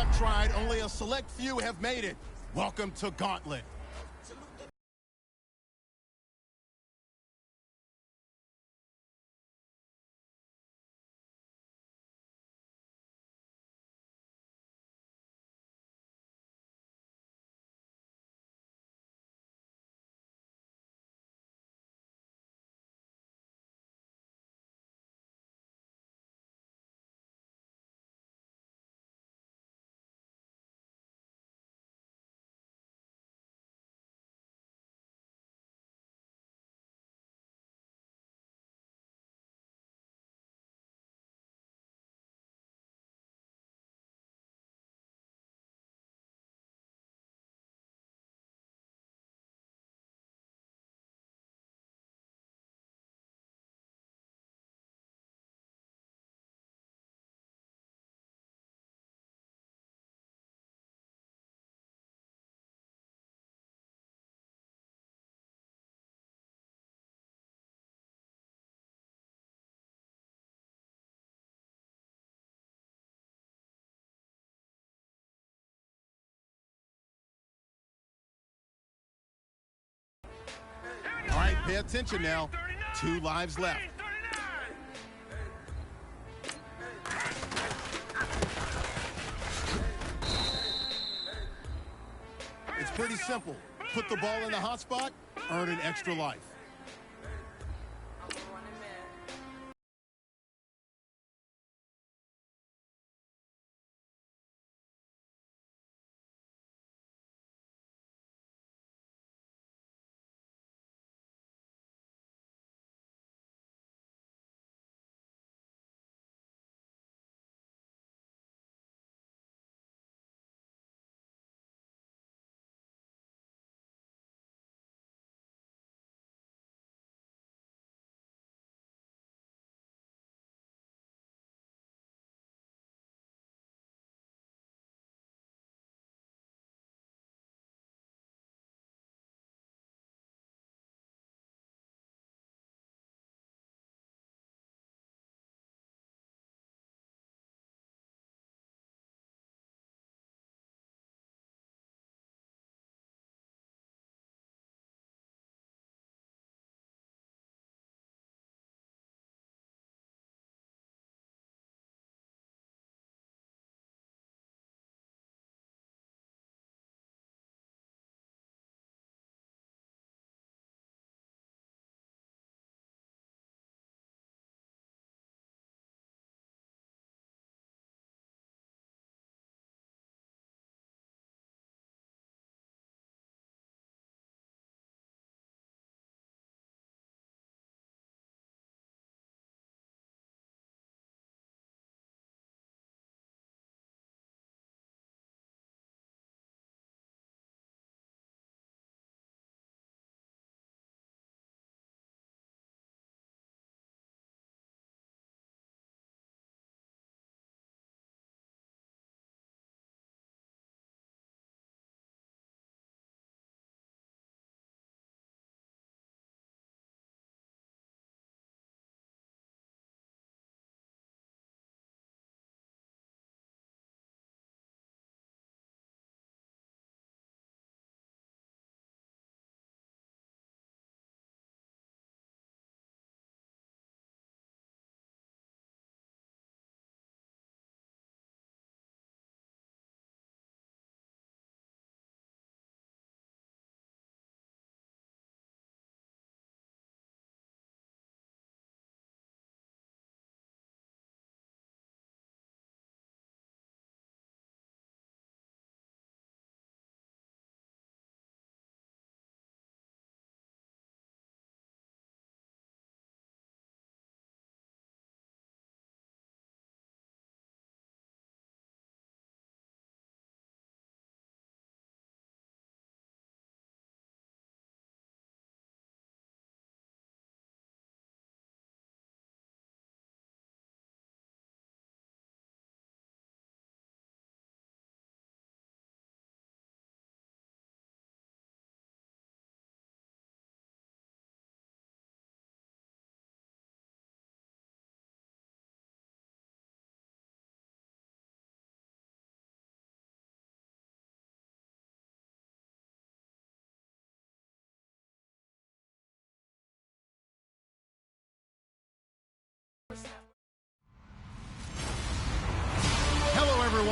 have tried, only a select few have made it. Welcome to Gauntlet. All right, pay attention now. 2 lives left. It's pretty simple. Put the ball in the hot spot, earn an extra life.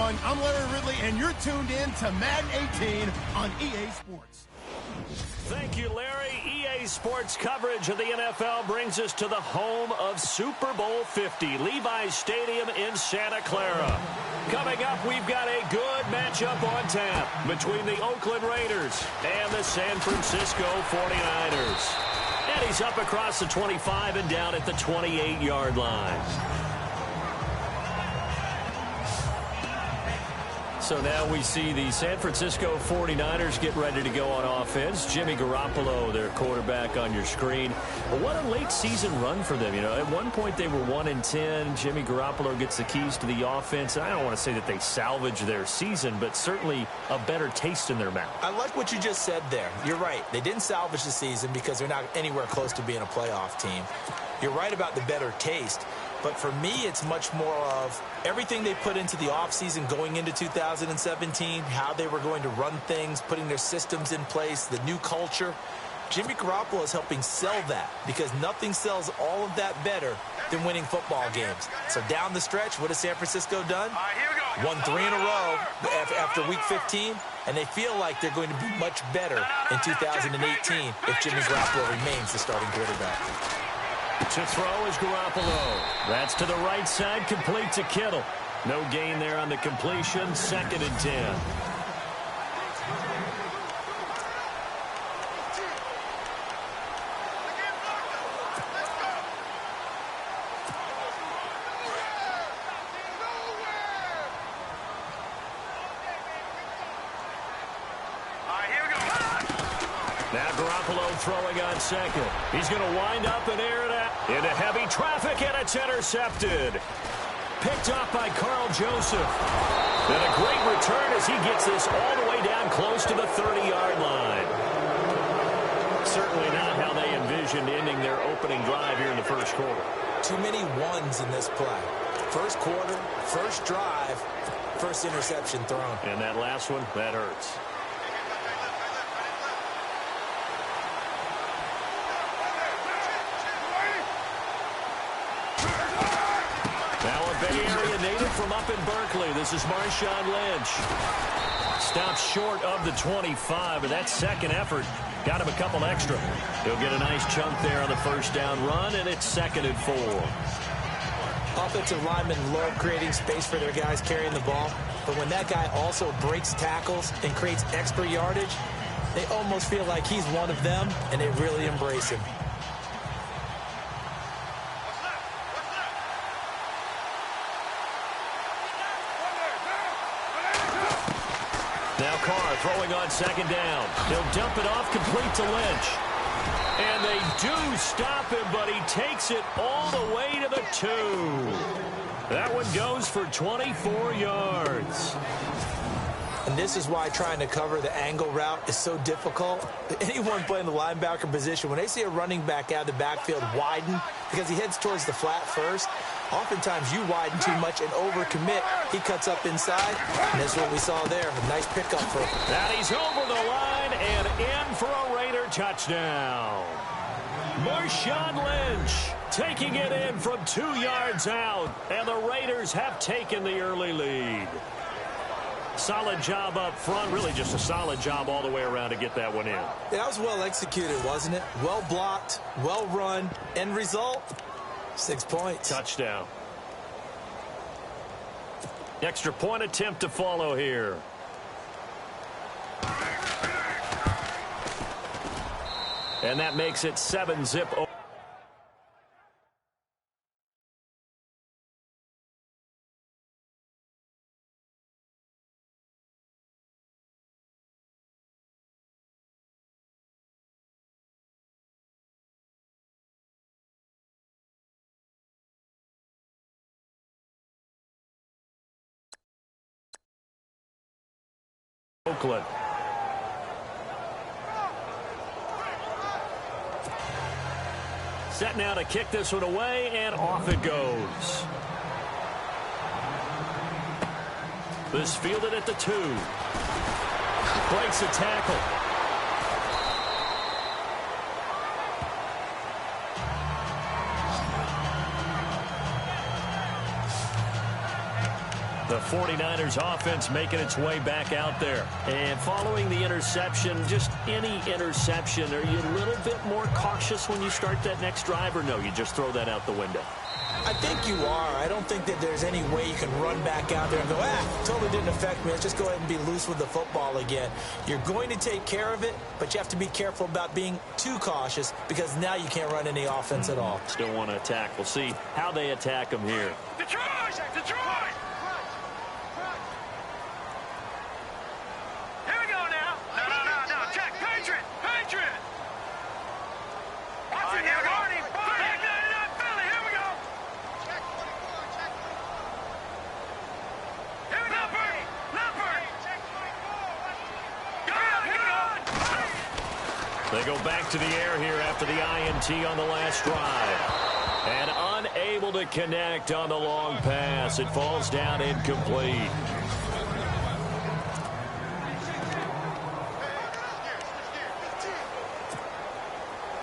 everyone. I'm Larry Ridley, and you're tuned in to Madden 18 on EA Sports. Thank you, Larry. EA Sports coverage of the NFL brings us to the home of Super Bowl 50, Levi's Stadium in Santa Clara. Coming up, we've got a good matchup on tap between the Oakland Raiders and the San Francisco 49ers. And he's up across the 25 and down at the 28-yard line. So now we see the San Francisco 49ers get ready to go on offense. Jimmy Garoppolo, their quarterback, on your screen. But what a late season run for them. You know, at one point they were 1-10. Jimmy Garoppolo gets the keys to the offense. And I don't want to say that they salvaged their season, but certainly a better taste in their mouth. I like what you just said there. You're right. They didn't salvage the season because they're not anywhere close to being a playoff team. You're right about the better taste. But for me, it's much more of everything they put into the offseason going into 2017, how they were going to run things, putting their systems in place, the new culture. Jimmy Garoppolo is helping sell that because nothing sells all of that better than winning football games. So down the stretch, what has San Francisco done? Won 3 in a row after Week 15, and they feel like they're going to be much better in 2018 if Jimmy Garoppolo remains the starting quarterback. To throw is Garoppolo. That's to the right side, complete to Kittle. No gain there on the completion, 2nd and 10. Now Garoppolo throwing on 2nd. He's going to wind up and air it out into heavy traffic, and it's intercepted. Picked off by Carl Joseph. And a great return as he gets this all the way down close to the 30-yard line. Certainly not how they envisioned ending their opening drive here in the first quarter. Too many ones in this play. First quarter, first drive, first interception thrown. And that last one, that hurts. Bay Area native from up in Berkeley. This is Marshawn Lynch. Stops short of the 25, but that second effort got him a couple extra. He'll get a nice chunk there on the first down run, and it's 2nd and 4. Offensive linemen love creating space for their guys carrying the ball, but when that guy also breaks tackles and creates extra yardage, they almost feel like he's one of them, and they really embrace him. Now Carr throwing on 2nd down. He'll dump it off complete to Lynch. And they do stop him, but he takes it all the way to the 2. That one goes for 24 yards. And this is why trying to cover the angle route is so difficult. Anyone playing the linebacker position, when they see a running back out of the backfield widen because he heads towards the flat first, oftentimes you widen too much and overcommit. He cuts up inside, and that's what we saw there. A nice pickup for him. And he's over the line and in for a Raider touchdown. Marshawn Lynch taking it in from 2 yards out, and the Raiders have taken the early lead. Solid job up front, really just a solid job all the way around to get that one in. Yeah, that was well executed, wasn't it? Well blocked, well run. End result, 6 points. Touchdown. Extra point attempt to follow here. And that makes it 7-zip. Oakland. Set now to kick this one away, and off it goes. This fielded at the 2. Breaks a tackle. The 49ers offense making its way back out there. And following the interception, just any interception, are you a little bit more cautious when you start that next drive, or no, you just throw that out the window? I think you are. I don't think that there's any way you can run back out there and go, totally didn't affect me. Let's just go ahead and be loose with the football again. You're going to take care of it, but you have to be careful about being too cautious because now you can't run any offense at all. Still want to attack. We'll see how they attack them here. Detroit! Here we go now. No. Check. Patriot. Watch it now, Barney. Back that Philly. Here we go. Check 24. Check 24. Here we go, Bernie. Check 24. They go back to the air here after the INT on the last drive. And unable to connect on the long pass. It falls down incomplete.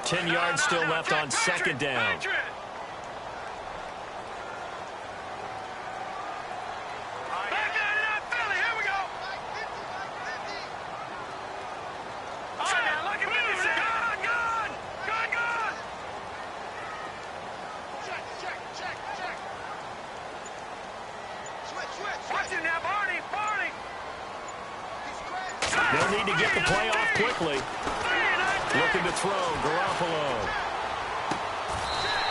10 yards still left on second down. They'll need to get the play off quickly. Looking to throw, Garoppolo.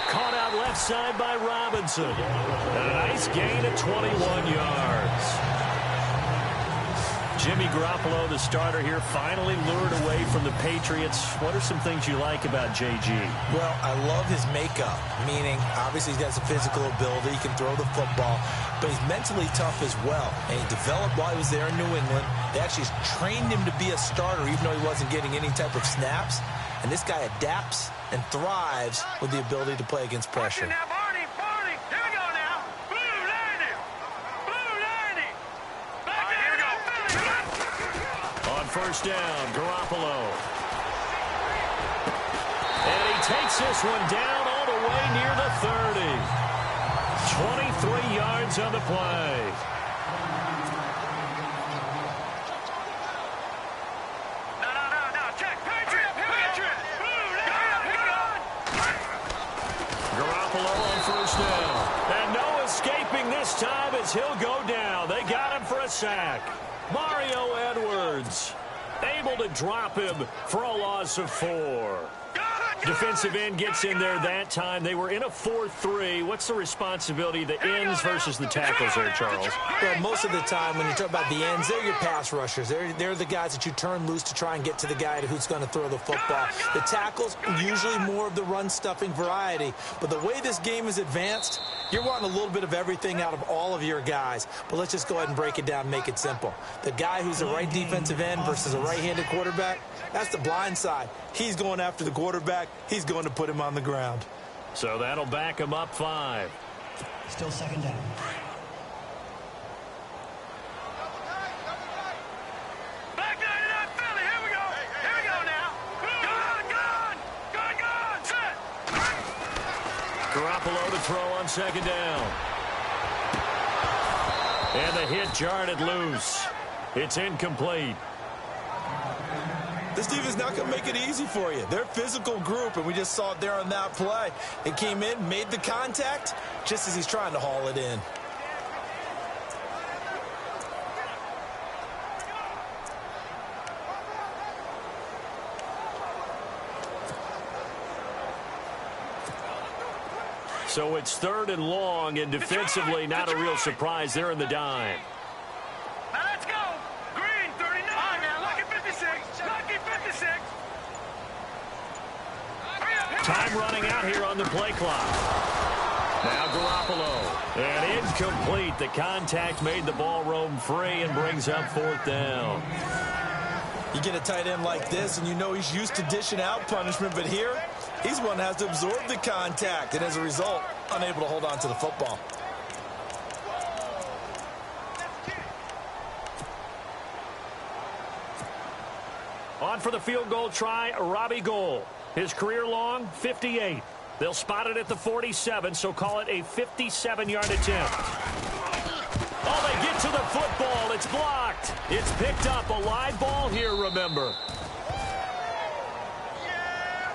Caught out left side by Robinson. And a nice gain of 21 yards. Jimmy Garoppolo, the starter here, finally lured away from the Patriots. What are some things you like about JG? Well, I love his makeup, meaning obviously he has a physical ability. He can throw the football, but he's mentally tough as well. And he developed while he was there in New England. They actually trained him to be a starter even though he wasn't getting any type of snaps. And this guy adapts and thrives with the ability to play against pressure. First down, Garoppolo. And he takes this one down all the way near the 30. 23 yards on the play. No. Check. Patriot. Garoppolo on first down. And no escaping this time as he'll go down. They got him for a sack. Mario Edwards able to drop him for a loss of 4. Defensive end gets in there that time. They were in a 4-3. What's the responsibility of the ends versus the tackles there, Charles? Well, most of the time when you talk about the ends, they're your pass rushers. They're the guys that you turn loose to try and get to the guy who's going to throw the football. The tackles are usually more of the run-stuffing variety. But the way this game is advanced, you're wanting a little bit of everything out of all of your guys. But let's just go ahead and break it down and make it simple. The guy who's a right defensive end versus a right-handed quarterback, that's the blind side. He's going after the quarterback. He's going to put him on the ground. So that'll back him up 5. Still second down. Back down, Philly. Here we go. Here we go now. Gone. Set. Garoppolo to throw on second down. And the hit jarred it loose. It's incomplete. This defense is not going to make it easy for you. They're a physical group, and we just saw it there on that play. They came in, made the contact, just as he's trying to haul it in. So it's 3rd and long, and defensively not a real surprise. They're in the dime. Now let's go. Green, 39. Now, lucky 56. Lucky 56. Time running out here on the play clock. Now Garoppolo. And incomplete. The contact made the ball roam free and brings up 4th down. You get a tight end like this, and you know he's used to dishing out punishment, but here, he's one that has to absorb the contact, and as a result, unable to hold on to the football. On for the field goal try, Robbie Gould. His career long, 58. They'll spot it at the 47, so call it a 57-yard attempt. Oh, they get to the football. It's blocked. It's picked up. A live ball here, remember.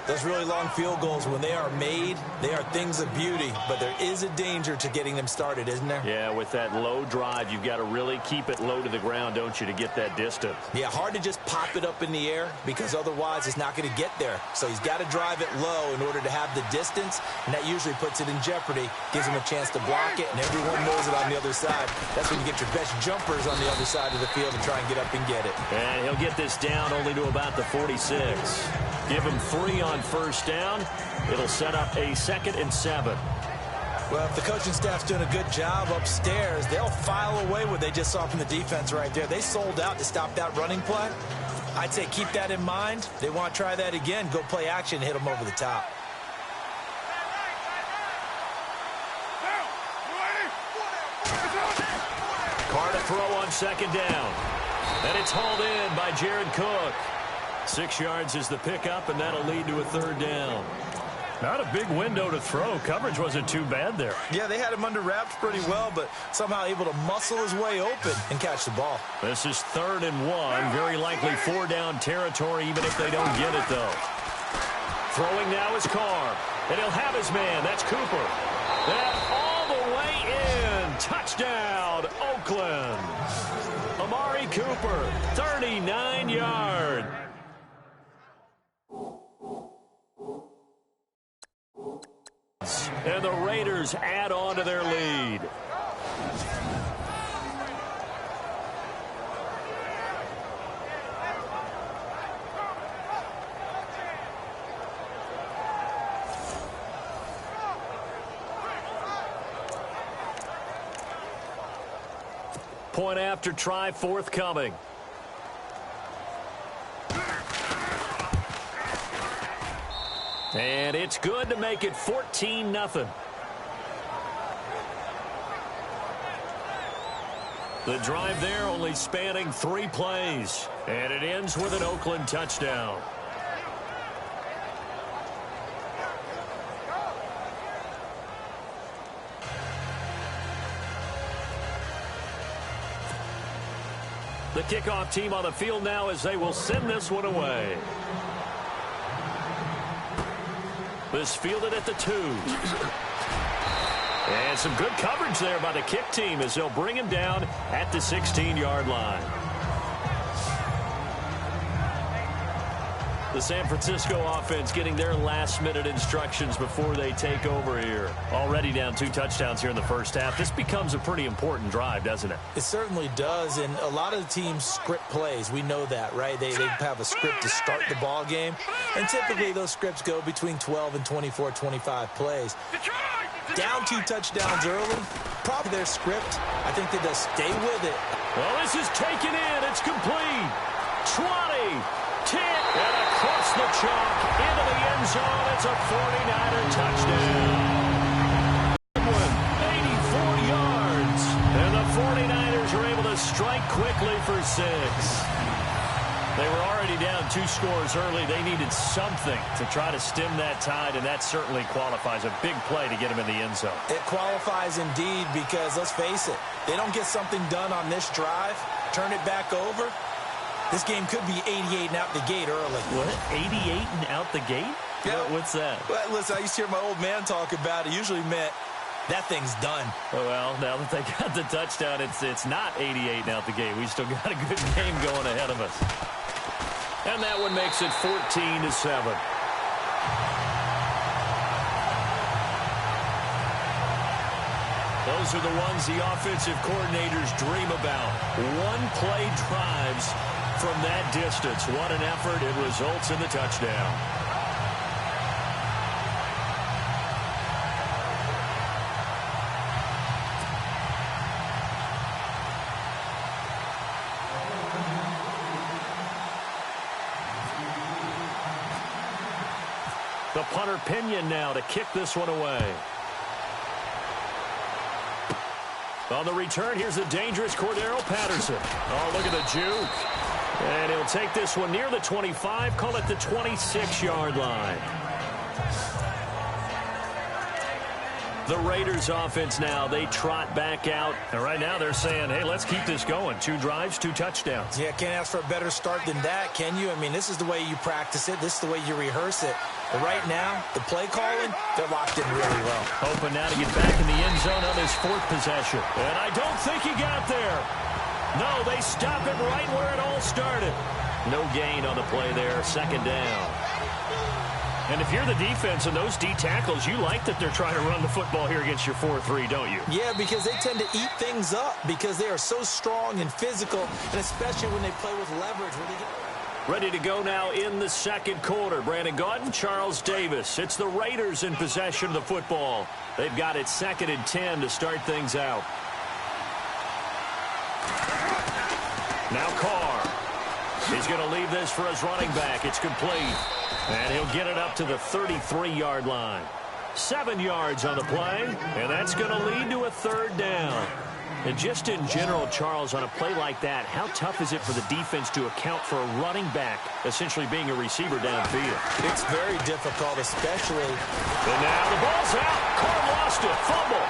Those really long field goals, when they are made, they are things of beauty. But there is a danger to getting them started, isn't there? Yeah, with that low drive, you've got to really keep it low to the ground, don't you, to get that distance. Yeah, hard to just pop it up in the air because otherwise it's not going to get there. So he's got to drive it low in order to have the distance, and that usually puts it in jeopardy, gives him a chance to block it, and everyone knows it on the other side. That's when you get your best jumpers on the other side of the field and try and get up and get it. And he'll get this down only to about the 46. Give him 3 on first down. It'll set up a 2nd and 7. Well, if the coaching staff's doing a good job upstairs, they'll file away what they just saw from the defense right there. They sold out to stop that running play. I'd say keep that in mind. They want to try that again. Go play action, hit them over the top. Carr to throw on 2nd down. And it's hauled in by Jared Cook. 6 yards is the pickup, and that'll lead to a 3rd down. Not a big window to throw. Coverage wasn't too bad there. Yeah, they had him under wraps pretty well, but somehow able to muscle his way open and catch the ball. This is 3rd and 1. Very likely 4-down territory, even if they don't get it, though. Throwing now is Carr. And he'll have his man. That's Cooper. And all the way in. Touchdown, Oakland. Amari Cooper, 39 yards. And the Raiders add on to their lead. Point after try forthcoming. And it's good to make it 14-0. The drive there only spanning 3 plays. And it ends with an Oakland touchdown. The kickoff team on the field now as they will send this one away. This fielded at the 2. And some good coverage there by the kick team as they'll bring him down at the 16-yard line. The San Francisco offense getting their last-minute instructions before they take over here. Already down 2 touchdowns here in the first half. This becomes a pretty important drive, doesn't it? It certainly does, and a lot of the teams script plays. We know that, right? They have a script to start the ball game, and typically those scripts go between 12 and 24, 25 plays. Down 2 touchdowns early, probably their script. I think they just stay with it. Well, this is taken in. It's complete. 20. 10, and across the chalk into the end zone. It's a 49er touchdown. 84 yards. And the 49ers are able to strike quickly for 6. They were already down 2 scores early. They needed something to try to stem that tide, and that certainly qualifies. A big play to get them in the end zone. It qualifies indeed because, let's face it, they don't get something done on this drive, turn it back over, this game could be 88 and out the gate early. What? 88 and out the gate? Yeah. What's that? Well, listen, I used to hear my old man talk about it. Usually meant that thing's done. Well, now that they got the touchdown, it's not 88 and out the gate. We still got a good game going ahead of us. And that one makes it 14-7. Those are the ones the offensive coordinators dream about. One-play drives from that distance. What an effort. It results in the touchdown. The punter Pinion now to kick this one away. On the return, here's the dangerous Cordero Patterson. Oh, look at the juke. And he'll take this one near the 25, call it the 26-yard line. The Raiders offense now, they trot back out. And right now they're saying, hey, let's keep this going. 2 drives, 2 touchdowns. Yeah, can't ask for a better start than that, can you? I mean, this is the way you practice it. This is the way you rehearse it. But right now, the play calling, they're locked in really well. Hoping now to get back in the end zone on his 4th possession. And I don't think he got there. No, they stop him right where it all started. No gain on the play there, 2nd down. And if you're the defense and those D tackles, you like that they're trying to run the football here against your 4-3, don't you? Yeah, because they tend to eat things up because they are so strong and physical, and especially when they play with leverage. Ready to go now in the 2nd quarter. Brandon Gaudin, Charles Davis. It's the Raiders in possession of the football. They've got it 2nd and 10 to start things out. Now Carr. He's going to leave this for his running back. It's complete. And he'll get it up to the 33-yard line. 7 yards on the play, and that's going to lead to a 3rd down. And just in general, Charles, on a play like that, how tough is it for the defense to account for a running back essentially being a receiver downfield? It's very difficult, especially. And now the ball's out. Carr lost it. Fumble.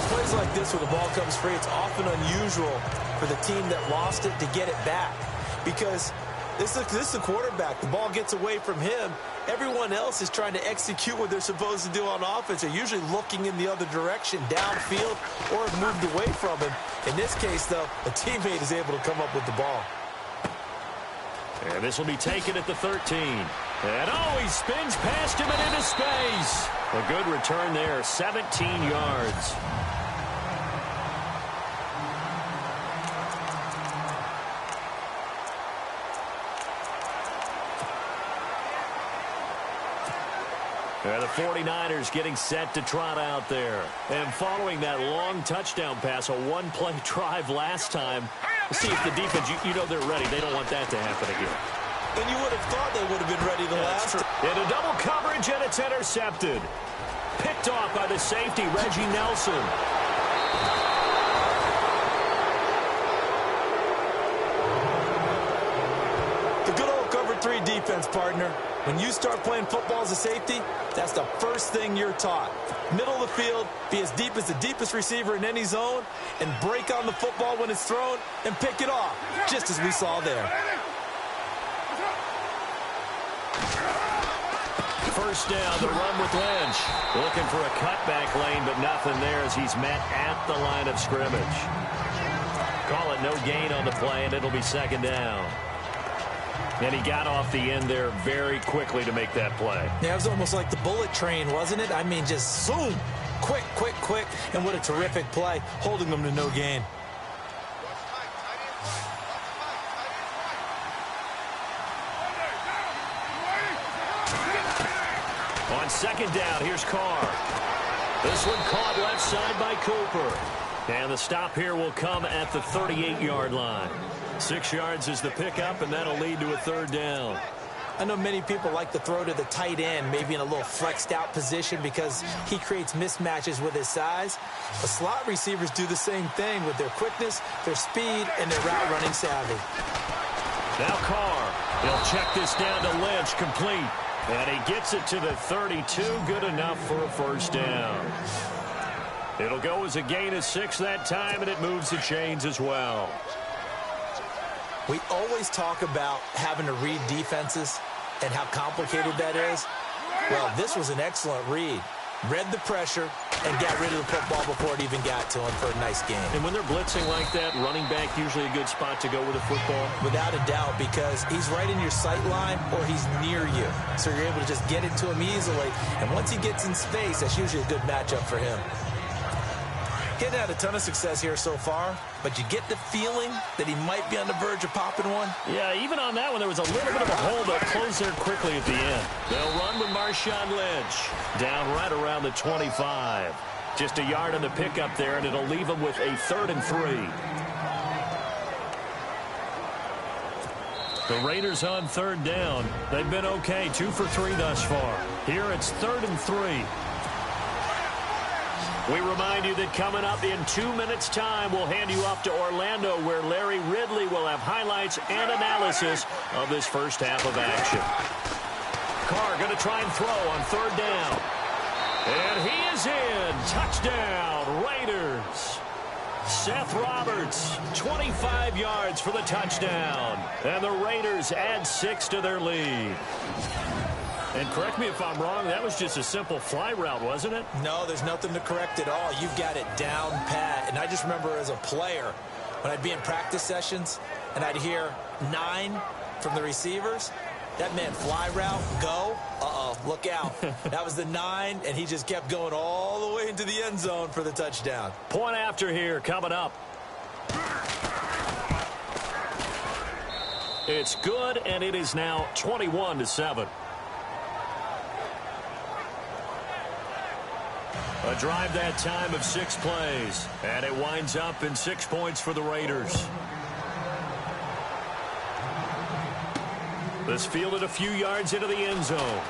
Plays like this where the ball comes free, it's often unusual for the team that lost it to get it back because this is the quarterback. The ball gets away from him. Everyone else is trying to execute what they're supposed to do on offense. They're usually looking in the other direction, downfield, or have moved away from him. In this case, though, a teammate is able to come up with the ball. And this will be taken at the 13. And he spins past him and into space. A good return there, 17 yards. And the 49ers getting set to trot out there. And following that long touchdown pass, a 1-play drive last time. Let's see if the defense, you know they're ready. They don't want that to happen again. And you would have thought they would have been ready the last time. In a double coverage, and it's intercepted. Picked off by the safety, Reggie Nelson. The good old cover 3 defense, partner. When you start playing football as a safety, that's the first thing you're taught. Middle of the field, be as deep as the deepest receiver in any zone, and break on the football when it's thrown and pick it off, just as we saw there. First down, the run with Lynch. Looking for a cutback lane, but nothing there as he's met at the line of scrimmage. Call it no gain on the play, and it'll be 2nd down. And he got off the end there very quickly to make that play. Yeah, it was almost like the bullet train, wasn't it? I mean, just zoom. Quick, quick, quick. And what a terrific play, holding them to no gain. On 2nd down, here's Carr. This one caught left side by Cooper. And the stop here will come at the 38-yard line. 6 yards is the pickup, and that'll lead to a 3rd down. I know many people like to throw to the tight end, maybe in a little flexed out position because he creates mismatches with his size. But slot receivers do the same thing with their quickness, their speed, and their route running savvy. Now Carr. He'll check this down to Lynch, complete. And he gets it to the 32, good enough for a 1st down. It'll go as a gain of 6 that time, and it moves the chains as well. We always talk about having to read defenses and how complicated that is. Well, this was an excellent read. Read the pressure and got rid of the football before it even got to him for a nice game. And when they're blitzing like that, running back usually a good spot to go with the football? Without a doubt, because he's right in your sight line or he's near you. So you're able to just get it to him easily. And once he gets in space, that's usually a good matchup for him. He's had a ton of success here so far, but you get the feeling that he might be on the verge of popping one. Yeah, even on that one, there was a little bit of a hole that closed there quickly at the end. They'll run with Marshawn Lynch down right around the 25. Just a yard on the pickup there, and it'll leave him with a 3rd and 3. The Raiders on 3rd down. They've been okay, 2 for 3 thus far. Here it's 3rd and 3. We remind you that coming up in 2 minutes' time, we'll hand you off to Orlando, where Larry Ridley will have highlights and analysis of this first half of action. Carr going to try and throw on 3rd down. And he is in. Touchdown, Raiders. Seth Roberts, 25 yards for the touchdown. And the Raiders add 6 to their lead. And correct me if I'm wrong, that was just a simple fly route, wasn't it? No, there's nothing to correct at all. You've got it down pat. And I just remember as a player, when I'd be in practice sessions and I'd hear 9 from the receivers, that meant fly route, go, look out. That was the 9, and he just kept going all the way into the end zone for the touchdown. Point after here coming up. It's good, and it is now 21-7. A drive that time of 6 plays, and it winds up in 6 points for the Raiders. This fielded a few yards into the end zone.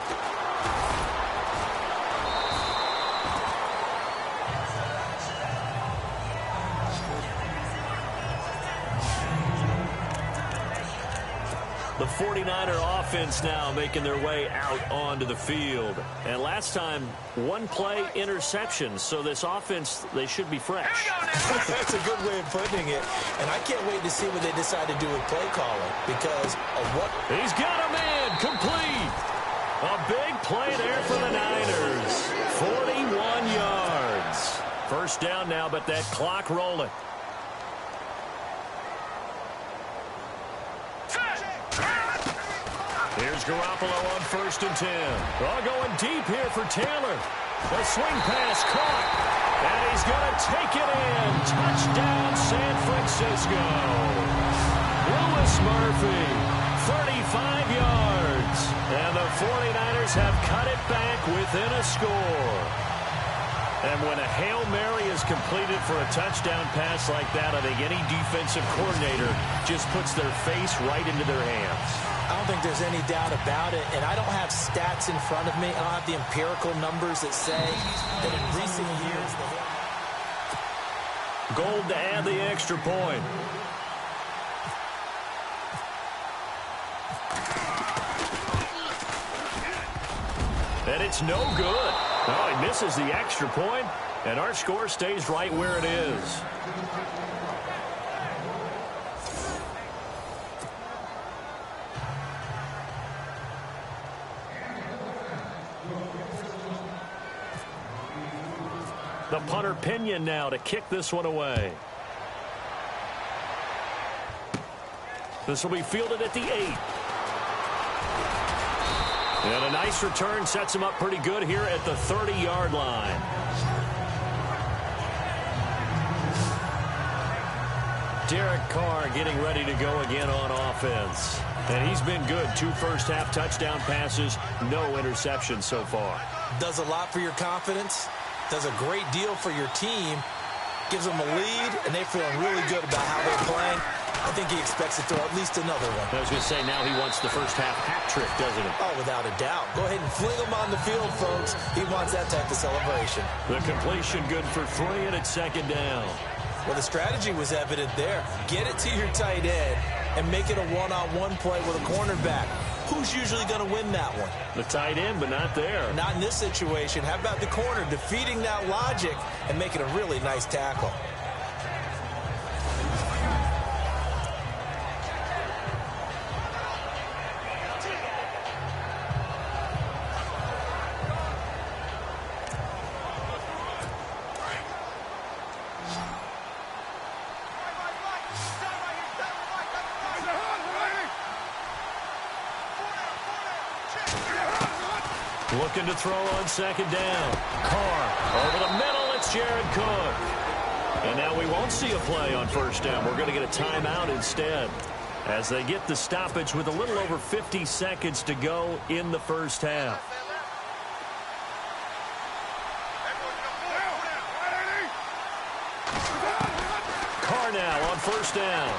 The 49er offense now making their way out onto the field. And last time, 1 play interception. So this offense, they should be fresh. That's a good way of putting it. And I can't wait to see what they decide to do with play calling because of what... He's got a man complete. A big play there for the Niners. 41 yards. First down now, but that clock rolling. Here's Garoppolo on 1st and 10. All going deep here for Taylor. The swing pass caught. And he's going to take it in. Touchdown, San Francisco. Lewis Murphy, 35 yards. And the 49ers have cut it back within a score. And when a Hail Mary is completed for a touchdown pass like that, I think any defensive coordinator just puts their face right into their hands. I don't think there's any doubt about it, and I don't have stats in front of me. I don't have the empirical numbers that say that in recent years... Gold to add the extra point. And it's no good. Oh, he misses the extra point, and our score stays right where it is. The punter Pinion now to kick this one away. This will be fielded at the 8. And a nice return sets him up pretty good here at the 30-yard line. Derek Carr getting ready to go again on offense. And he's been good. 2 first-half touchdown passes, no interceptions so far. Does a lot for your confidence. Does a great deal for your team. Gives them a lead, and they're feeling really good about how they're playing. I think he expects to throw at least another one. I was going to say, now he wants the first-half hat trick, doesn't he? Oh, without a doubt. Go ahead and fling him on the field, folks. He wants that type of celebration. The completion good for 3, and it's 2nd down. Well, the strategy was evident there. Get it to your tight end and make it a one-on-one play with a cornerback. Who's usually going to win that one? The tight end, but not there. Not in this situation. How about the corner defeating that logic and making a really nice tackle? Looking to throw on 2nd down. Carr over the middle. It's Jared Cook. And now we won't see a play on 1st down. We're going to get a timeout instead as they get the stoppage with a little over 50 seconds to go in the first half. Carr now on 1st down.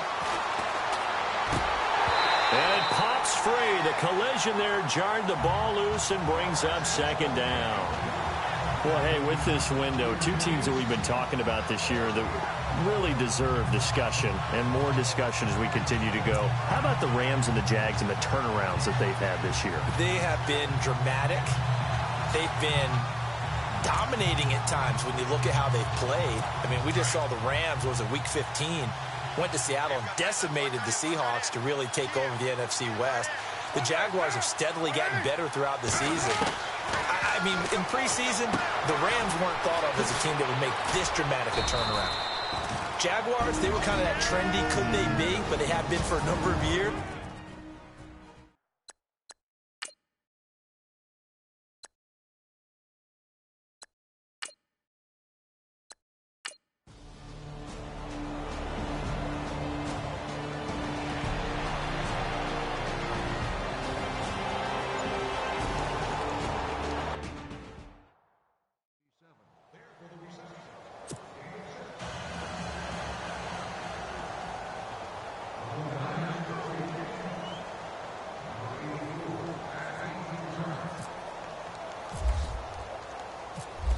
And it pops free. The collision there jarred the ball loose and brings up 2nd down. Well, hey, with this window, two teams that we've been talking about this year that really deserve discussion and more discussion as we continue to go. How about the Rams and the Jags and the turnarounds that they've had this year? They have been dramatic. They've been dominating at times when you look at how they've played. I mean, we just saw the Rams, what was it, Week 15, went to Seattle and decimated the Seahawks to really take over the NFC West. The Jaguars have steadily gotten better throughout the season. I mean, in preseason, the Rams weren't thought of as a team that would make this dramatic a turnaround. Jaguars, they were kind of that trendy, could they be, but they have been for a number of years.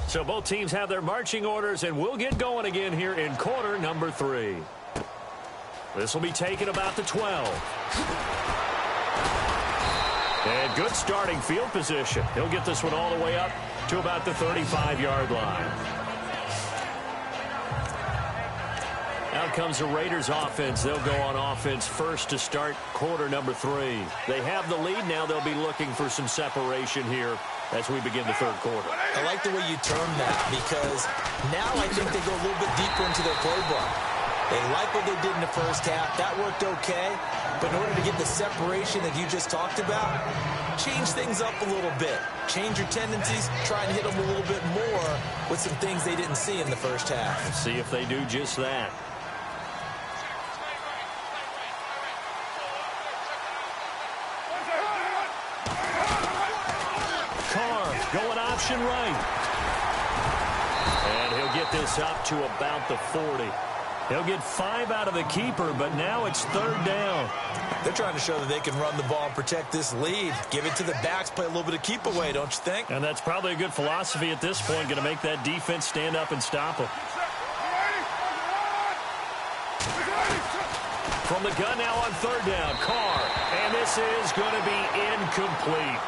So both teams have their marching orders, and we'll get going again here in quarter number 3. This will be taken about the 12. And good starting field position. He'll get this one all the way up to about the 35-yard line. Out comes the Raiders offense. They'll go on offense first to start quarter number 3. They have the lead. Now they'll be looking for some separation here as we begin the third quarter. I like the way you term that, because now I think they go a little bit deeper into their playbook. They like what they did in the first half. That worked okay. But in order to get the separation that you just talked about, change things up a little bit. Change your tendencies. Try and hit them a little bit more with some things they didn't see in the first half. Let's see if they do just that. Going option right. And he'll get this up to about the 40. He'll get 5 out of the keeper, but now it's third down. They're trying to show that they can run the ball and protect this lead. Give it to the backs, play a little bit of keep away, don't you think? And that's probably a good philosophy at this point, going to make that defense stand up and stop them. From the gun now on third down, Carr. And this is going to be incomplete.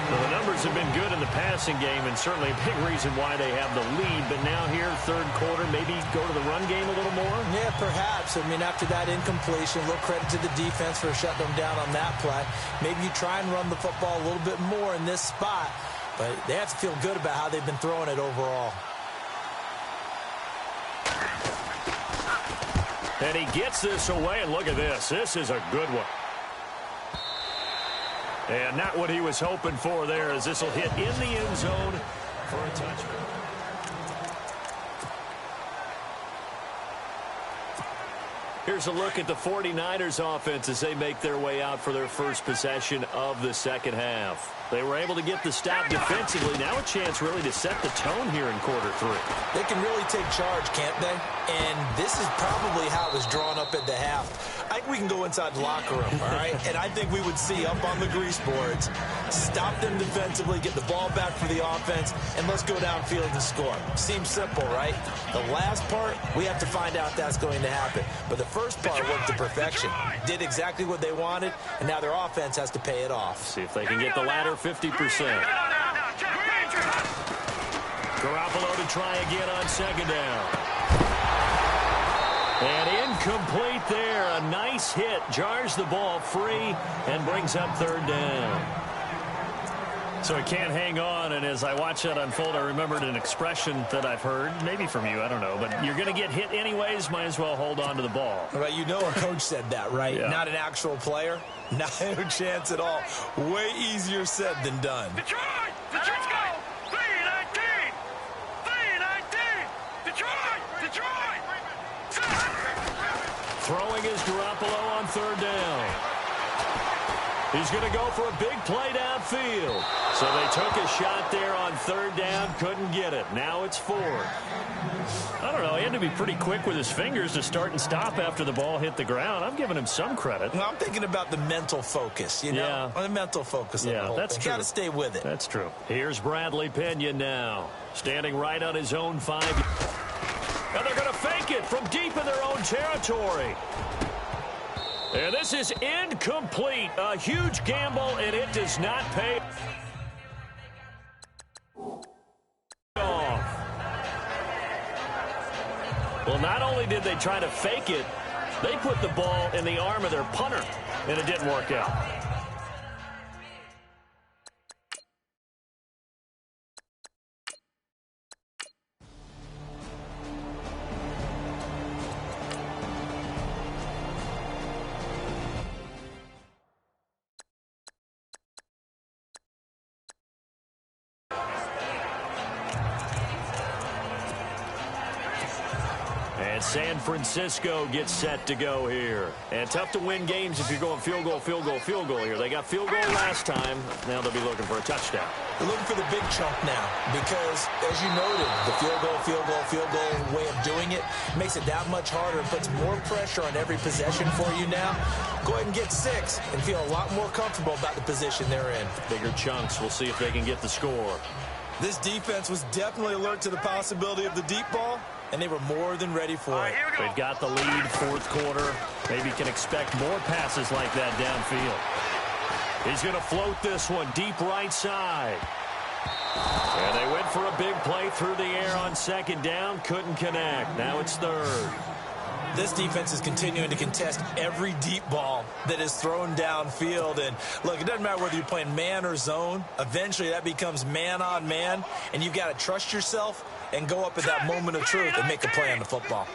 Well, the numbers have been good in the passing game, and certainly a big reason why they have the lead. But now here, third quarter, maybe go to the run game a little more? Yeah, perhaps. I mean, after that incompletion, a little credit to the defense for shutting them down on that play. Maybe you try and run the football a little bit more in this spot. But they have to feel good about how they've been throwing it overall. And he gets this away, and look at this. This is a good one. And not what he was hoping for there, as this will hit in the end zone for a touchdown. Here's a look at the 49ers offense as they make their way out for their first possession of the second half. They were able to get the stop defensively. Now a chance really to set the tone here in quarter 3. They can really take charge, can't they? And this is probably how it was drawn up at the half. I think we can go inside the locker room, all right? And I think we would see up on the grease boards, stop them defensively, get the ball back for the offense, and let's go downfield and score. Seems simple, right? The last part, we have to find out if that's going to happen. But the first part worked to perfection. Did exactly what they wanted, and now their offense has to pay it off. See if they can get the latter 50%. Garoppolo to try again on second down. And incomplete there. A nice hit. Jars the ball free and brings up third down. So he can't hang on, and as I watch that unfold, I remembered an expression that I've heard, maybe from you, I don't know, but you're going to get hit anyways, might as well hold on to the ball. Well, you know a coach said that, right? Yeah. Not an actual player. Not a chance at all. Way easier said than done. Detroit! Let's go! 3-19! 3-19! Detroit! Throwing is Garoppolo on third down. He's going to go for a big play downfield. So they took a shot there on third down, couldn't get it. Now it's fourth. I don't know. He had to be pretty quick with his fingers to start and stop after the ball hit the ground. I'm giving him some credit. Well, I'm thinking about the mental focus, you know? Yeah. The mental focus of the whole that's thing. true. Got to stay with it. That's true. Here's Bradley Pinion now, standing right on his own 5. And they're going to fake it from deep in their own territory. And this is incomplete. A huge gamble, and it does not pay off. Well, not only did they try to fake it, they put the ball in the arm of their punter, and it didn't work out. And San Francisco gets set to go here. And tough to win games if you're going field goal, field goal, field goal here. They got field goal last time. Now they'll be looking for a touchdown. They're looking for the big chunk now because, as you noted, the field goal way of doing it makes it that much harder and puts more pressure on every possession for you now. Go ahead and get 6 and feel a lot more comfortable about the position they're in. Bigger chunks. We'll see if they can get the score. This defense was definitely alert to the possibility of the deep ball, and they were more than ready for it. They've got the lead, fourth quarter. Maybe can expect more passes like that downfield. He's going to float this one deep right side. And they went for a big play through the air on second down. Couldn't connect. Now it's third. This defense is continuing to contest every deep ball that is thrown downfield. And, look, it doesn't matter whether you're playing man or zone. Eventually that becomes man on man, and you've got to trust yourself and go up at that moment of truth and make a play on the football.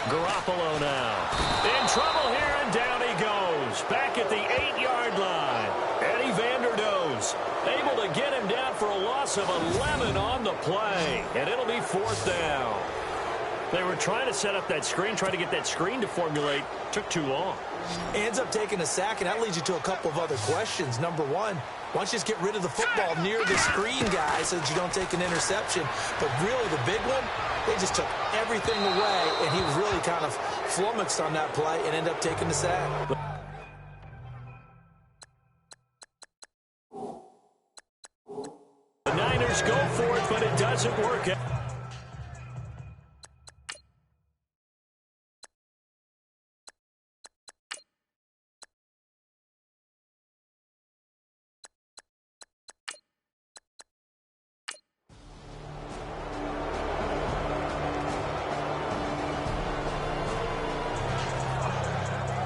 Garoppolo now. In trouble here, and down he goes. Back at the 8-yard line. Eddie Vanderdoes able to get him down for a loss of 11 on the play. And it'll be fourth down. They were trying to set up that screen, trying to get that screen to formulate. Took too long. Ends up taking a sack, and that leads you to a couple of other questions. Number one, why don't you just get rid of the football near the screen, guys, so that you don't take an interception? But really, the big one, they just took everything away, and he was really kind of flummoxed on that play and ended up taking the sack. The Niners go for it, but it doesn't work out.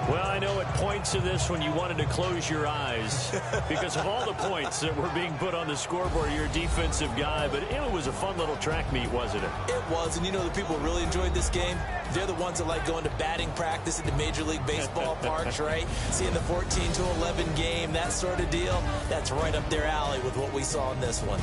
Well, I know at points of this when you wanted to close your eyes because of all the points that were being put on the scoreboard. You're a defensive guy, but it was a fun little track meet, wasn't it? It was, and you know the people who really enjoyed this game? They're the ones that like going to batting practice at the Major League Baseball parks, right? Seeing the 14-11 game, that sort of deal. That's right up their alley with what we saw in this one.